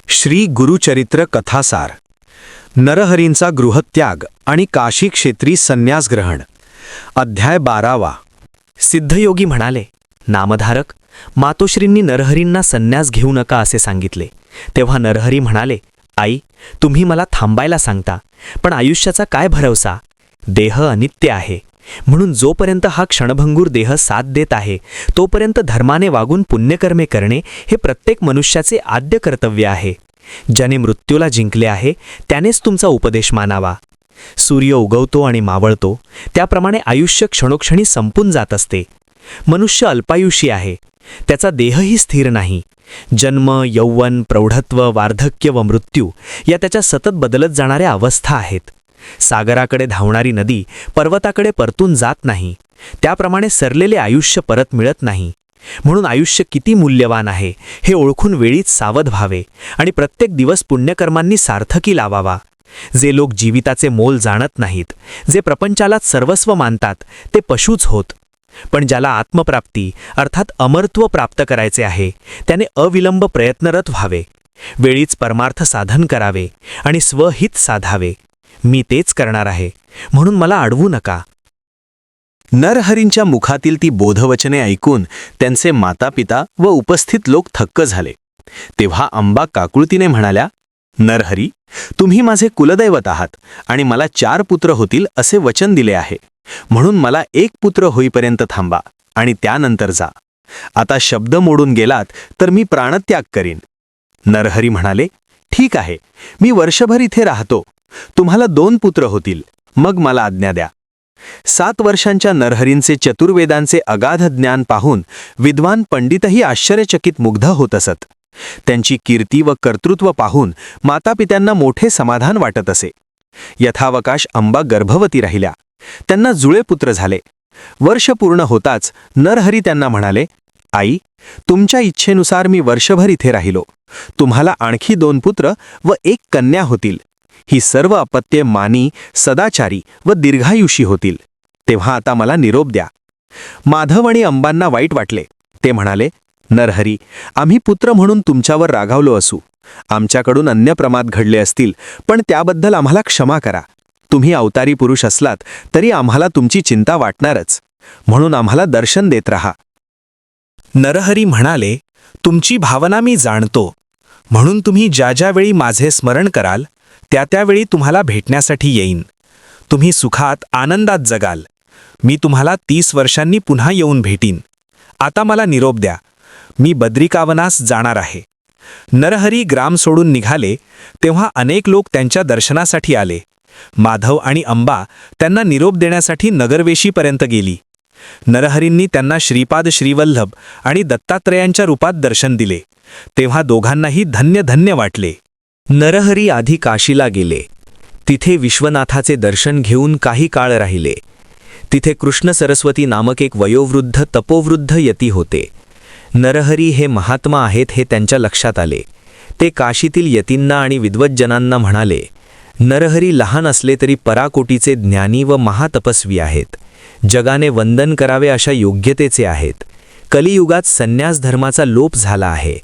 श्री गुरुचरित्र कथासार. नरहरींचा गृहत्याग आणि काशी क्षेत्री संन्यास ग्रहण. अध्याय 12. सिद्धयोगी म्हणाले, नामधारक, मातोश्रींनी नरहरींना संन्यास घेऊ नका असे सांगितले. तेव्हा नरहरी म्हणाले, आई, तुम्ही मला थांबायला सांगता, पण आयुष्याचा काय भरवसा? देह अनित्य आहे, म्हणून जोपर्यंत हा क्षणभंगूर देह साथ देत आहे तोपर्यंत धर्माने वागून पुण्यकर्मे करणे हे प्रत्येक मनुष्याचे आद्य कर्तव्य आहे. ज्याने मृत्यूला जिंकले आहे त्यानेच तुमचा उपदेश मानावा. सूर्य उगवतो आणि मावळतो, त्याप्रमाणे आयुष्य क्षणोक्षणी संपून जात असते. मनुष्य अल्पायुषी आहे, त्याचा देहही स्थिर नाही. जन्म, यौवन, प्रौढत्व, वार्धक्य व मृत्यू या त्याच्या सतत बदलत जाणाऱ्या अवस्था आहेत. सागराकडे धावणारी नदी पर्वताकडे परतून जात नाही, त्याप्रमाणे सरलेले आयुष्य परत मिळत नाही. म्हणून आयुष्य किती मूल्यवान आहे हे ओळखून वेळीच सावध व्हावे आणि प्रत्येक दिवस पुण्यकर्मांनी सार्थकी लावावा. जे लोक जीविताचे मोल जाणत नाहीत, जे प्रपंचालाच सर्वस्व मानतात, ते पशूच होत. पण ज्याला आत्मप्राप्ती अर्थात अमरत्व प्राप्त करायचे आहे त्याने अविलंब प्रयत्नरत व्हावे, वेळीच परमार्थ साधन करावे आणि स्वहित साधावे. मी तेच करणार आहे, म्हणून मला अडवू नका. नरहरींच्या मुखातील ती बोधवचने ऐकून त्यांचे मातापिता व उपस्थित लोक थक्क झाले. तेव्हा अंबा काकुळतीने म्हणाल्या, नरहरी, तुम्ही माझे कुलदैवत आहात आणि मला 4 पुत्र होतील असे वचन दिले आहे, म्हणून मला 1 पुत्र होईपर्यंत थांबा आणि त्यानंतर जा. आता शब्द मोडून गेलात तर मी प्राणत्याग करीन. नरहरी म्हणाले, ठीक आहे, मी वर्षभर इथे राहतो. तुम्हाला 2 पुत्र होतील, मग मला आज्ञा द्या. 7 वर्षांच्या नरहरींचे चतुर्वेदांचे अगाध ज्ञान पाहून विद्वान पंडितही आश्चर्यचकित मुग्ध होत असत. त्यांची कीर्ती व कर्तृत्व पाहून मातापित्यांना मोठे समाधान वाटत असे. यथावकाश अंबा गर्भवती राहिल्या. त्यांना जुळे पुत्र झाले. वर्ष पूर्ण होताच नरहरी त्यांना म्हणाले, आई, तुमच्या इच्छेनुसार मी वर्षभर इथे राहिलो. तुम्हाला आणखी 2 पुत्र व 1 कन्या होतील. ही सर्व अपत्ये मानी, सदाचारी व दीर्घायुषी होतील. तेव्हा आता मला निरोप द्या. माधव आणि अंबांना वाईट वाटले. ते म्हणाले, नरहरी, आम्ही पुत्र म्हणून तुमच्यावर रागावलो असू. आमच्याकडून अन्य प्रमाद घडले असतील, पण त्याबद्दल आम्हाला क्षमा करा. तुम्ही अवतारी पुरुष असलात तरी आम्हाला तुमची चिंता वाटणारच, म्हणून आम्हाला दर्शन देत राहा. नरहरी म्हणाले, तुमची भावना मी जाणतो, म्हणून तुम्ही ज्या ज्या वेळी माझे स्मरण कराल त्या त्यावेळी तुम्हाला भेटण्यासाठी येईन. तुम्ही सुखात आनंदात जगाल. मी तुम्हाला 30 वर्षांनी पुन्हा येऊन भेटीन. आता मला निरोप द्या. मी बद्रिकावनास जाणार आहे. नरहरी ग्राम सोडून निघाले तेव्हा अनेक लोक त्यांच्या दर्शनासाठी आले. माधव आणि अंबा त्यांना निरोप देण्यासाठी नगरवेशीपर्यंत गेली. नरहरींनी त्यांना श्रीपाद श्रीवल्लभ आणि दत्तात्रयांच्या रूपात दर्शन दिले. तेव्हा दोघांनाही धन्य धन्य वाटले. नरहरी आधी काशीला गेले. तिथे विश्वनाथाचे दर्शन घेऊन काही काळ राहिले. तिथे कृष्ण सरस्वती नामक एक वयोवृद्ध तपोवृद्ध यती होते. नरहरी हे महात्मा आहेत हे त्यांच्या लक्षात आले. ते काशीतील यतींना आणि विद्वज्जनांना म्हणाले, नरहरी लहान असले तरी पराकोटीचे ज्ञानी व महातपस्वी आहेत. जगाने वंदन करावे अशा योग्यतेचे आहेत. कलियुगात संन्यास धर्माचा लोप झाला आहे.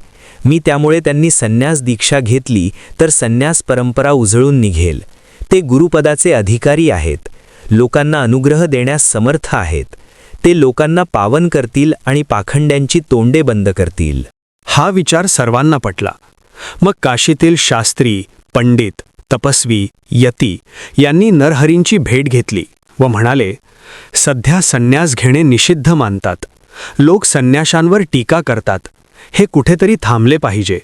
मी त्यामुळे त्यांनी संन्यास दीक्षा घेतली तर संन्यास परंपरा उजळून निघेल. ते गुरुपदाचे अधिकारी आहेत. लोकांना अनुग्रह देण्यास समर्थ आहेत. ते लोकांना पावन करतील आणि पाखंड्यांची तोंडे बंद करतील. हा विचार सर्वांना पटला. मग काशीतील शास्त्री, पंडित, तपस्वी, यती यांनी नरहरींची भेट घेतली व म्हणाले, सध्या संन्यास घेणे निषिद्ध मानतात. लोक संन्याशांवर टीका करतात. हे कुठेतरी थांबले पाहिजे.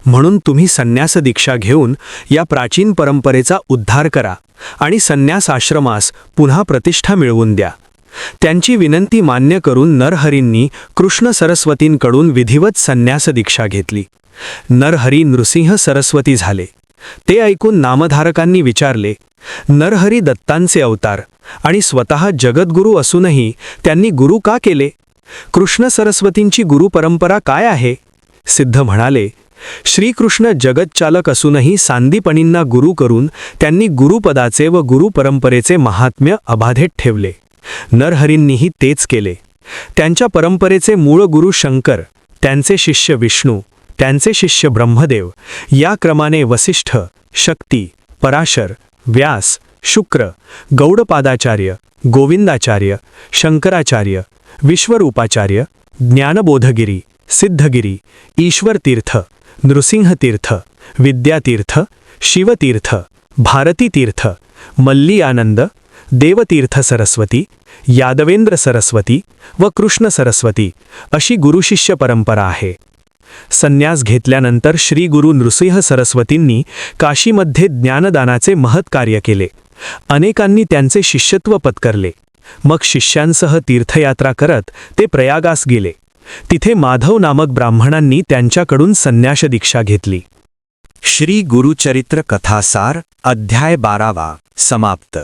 म्हणून तुम्ही संन्यास दीक्षा घेऊन या प्राचीन परंपरेचा उद्धार करा आणि संन्यास आश्रमास पुन्हा प्रतिष्ठा मिळवून द्या. त्यांची विनंती मान्य करून नरहरींनी कृष्ण सरस्वतींकडून विधिवत संन्यास दीक्षा घेतली. नरहरी नृसिंह सरस्वती झाले. ते ऐकून नामधारकांनी विचारले, नरहरी दत्तांचे अवतार आणि स्वतः जगद्गुरू असूनही त्यांनी गुरु का केले? कृष्ण सरस्वतींची गुरु परंपरा काय आहे? सिद्ध म्हणाले, श्रीकृष्ण जगतचालक असूनही सांदीपणींना गुरु करून त्यांनी गुरुपदाचे व गुरुपरंपरेचे महात्म्य अबाधित ठेवले. नरहरींनीही तेच केले. त्यांच्या परंपरेचे मूळ गुरु शंकर, त्यांचे शिष्य विष्णू, त्यांचे शिष्य ब्रह्मदेव या क्रमाने वसिष्ठ, शक्ती, पराशर, व्यास, शुक्र, गौडपादाचार्य, गोविंदाचार्य, शंकराचार्य, विश्वरूपाचार्य, ज्ञानबोधगिरी, सिद्धगिरी, ईश्वरतीर्थ, नृसिंहतीर्थ, विद्यातीर्थ, शिवतीर्थ, भारतीतीर्थ, मल्ली आनंद, देवतीर्थ सरस्वती, यादवेंद्र सरस्वती व कृष्ण सरस्वती अशी गुरुशिष्य परंपरा आहे. संन्यास घेतल्यानंतर श्री गुरु नृसिंह सरस्वतींनी काशीमध्ये ज्ञानदानाचे महत् कार्य केले. अनेकांनी त्यांचे शिष्यत्व पत्करले. मग शिष्यांसह तीर्थयात्रा करत ते प्रयागास गेले. तिथे माधव नामक ब्राह्मणांनी त्यांच्याकडून संन्यास दीक्षा घेतली. श्री गुरुचरित्र कथासार अध्याय 12 समाप्त.